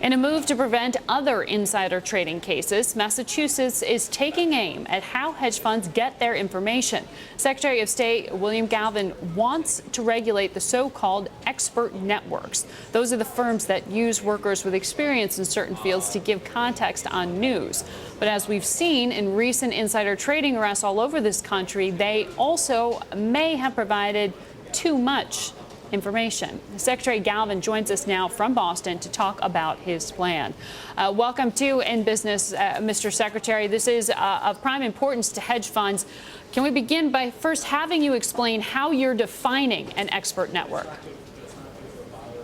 In a move to prevent other insider trading cases, Massachusetts is taking aim at how hedge funds get their information. Secretary of State William Galvin wants to regulate the so-called expert networks. Those are the firms that use workers with experience in certain fields to give context on news. But as we've seen in recent insider trading arrests all over this country, they also may have provided too much information. Secretary Galvin joins us now from Boston to talk about his plan. Welcome to InBusiness, Mr. Secretary. This is of prime importance to hedge funds. Can we begin by first having you explain how you're defining an expert network?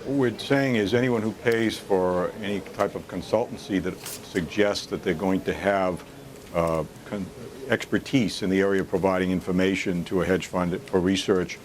What we're saying is anyone who pays for any type of consultancy that suggests that they're going to have expertise in the area of providing information to a hedge fund for research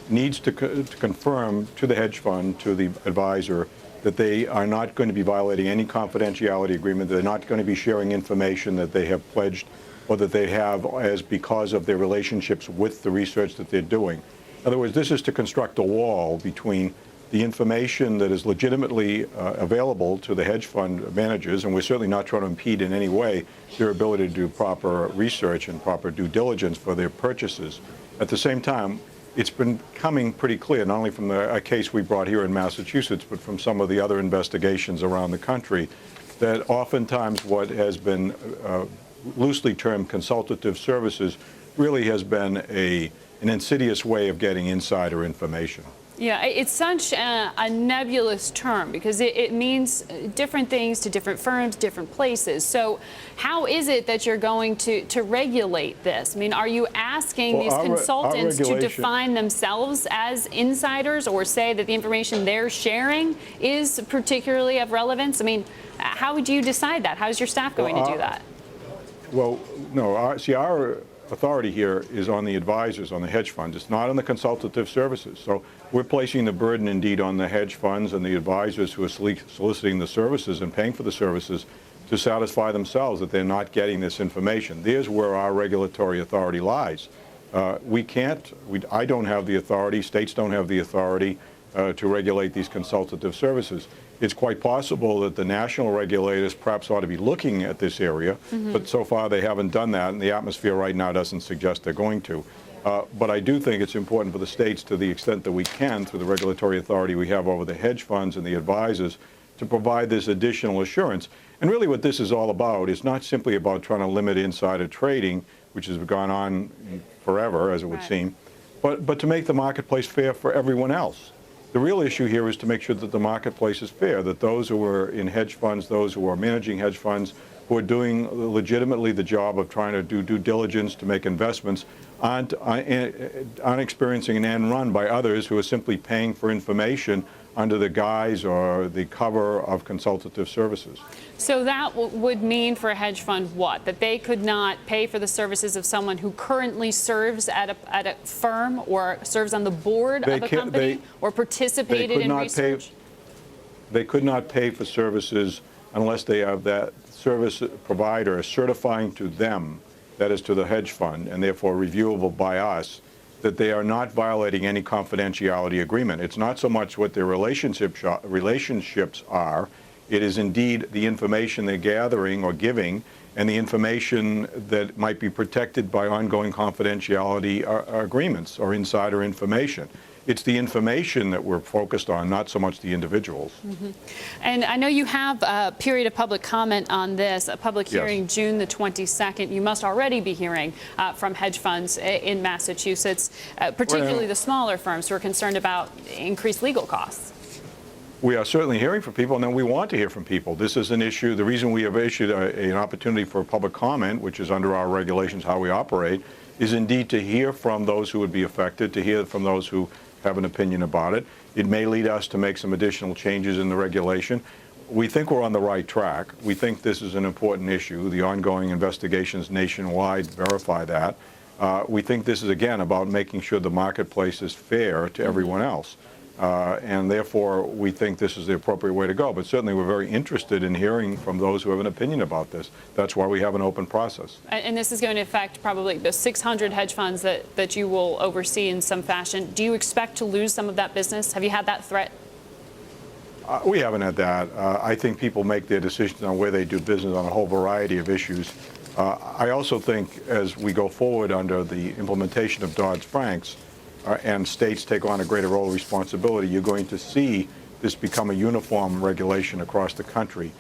needs to confirm to the hedge fund, to the advisor, that they are not going to be violating any confidentiality agreement, they're not going to be sharing information that they have pledged or that they have as because of their relationships with the research that they're doing. In other words, this is to construct a wall between the information that is legitimately available to the hedge fund managers, and we're certainly not trying to impede in any way their ability to do proper research and proper due diligence for their purchases. At the same time, it's been coming pretty clear, not only from a case we brought here in Massachusetts, but from some of the other investigations around the country, that oftentimes what has been loosely termed consultative services really has been an insidious way of getting insider information. Yeah, it's such a nebulous term because it means different things to different firms, different places. So how is it that you're going to regulate this? I mean, are you asking these consultants to define themselves as insiders or say that the information they're sharing is particularly of relevance? I mean, how would you decide that? How's your staff going to do that? Well, no, our authority here is on the advisors, on the hedge funds. It's not on the consultative services. So we're placing the burden indeed on the hedge funds and the advisors who are soliciting the services and paying for the services to satisfy themselves that they're not getting this information. There's where our regulatory authority lies. I don't have the authority, states don't have the authority to regulate these consultative services. It's quite possible that the national regulators perhaps ought to be looking at this area, but so far they haven't done that, and the atmosphere right now doesn't suggest they're going to. But I do think it's important for the states, to the extent that we can, through the regulatory authority we have over the hedge funds and the advisors, to provide this additional assurance. And really what this is all about is not simply about trying to limit insider trading, which has gone on forever, as it would seem, but to make the marketplace fair for everyone else. The real issue here is to make sure that the marketplace is fair, that those who are in hedge funds, those who are managing hedge funds, who are doing legitimately the job of trying to do due diligence to make investments, aren't experiencing an end run by others who are simply paying for information under the guise or the cover of consultative services. So that would mean for a hedge fund what? That they could not pay for the services of someone who currently serves at a firm or serves on the board of a company or participated in research? They could not pay for services unless they have that service provider certifying to them, that is to the hedge fund, and therefore reviewable by us, that they are not violating any confidentiality agreement. It's not so much what their relationships are. It is indeed the information they're gathering or giving and the information that might be protected by ongoing confidentiality agreements or insider information. It's the information that we're focused on, not so much the individuals. And I know you have a period of public comment on this, a public hearing June the 22nd. You must already be hearing from hedge funds in Massachusetts, particularly the smaller firms who are concerned about increased legal costs. We are certainly hearing from people, and then we want to hear from people. This is an issue. The reason we have issued an opportunity for public comment, which is under our regulations how we operate, is indeed to hear from those who would be affected, to hear from those who have an opinion about it. It may lead us to make some additional changes in the regulation. We think we're on the right track. We think this is an important issue. The ongoing investigations nationwide verify that. We think this is, again, about making sure the marketplace is fair to everyone else. And therefore, we think this is the appropriate way to go. But certainly, we're very interested in hearing from those who have an opinion about this. That's why we have an open process. And this is going to affect probably the 600 hedge funds that you will oversee in some fashion. Do you expect to lose some of that business? Have you had that threat? We haven't had that. I think people make their decisions on where they do business on a whole variety of issues. I also think as we go forward under the implementation of Dodd-Frank's and states take on a greater role of responsibility, you're going to see this become a uniform regulation across the country.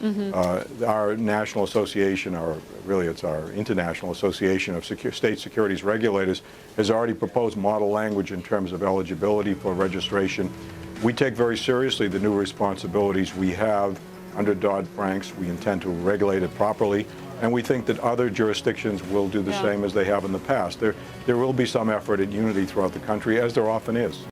Our national association, or really it's our international association of state securities regulators, has already proposed model language in terms of eligibility for registration. We take very seriously the new responsibilities we have under Dodd-Frank's. We intend to regulate it properly, and we think that other jurisdictions will do the same as they have in the past. There will be some effort at unity throughout the country, as there often is.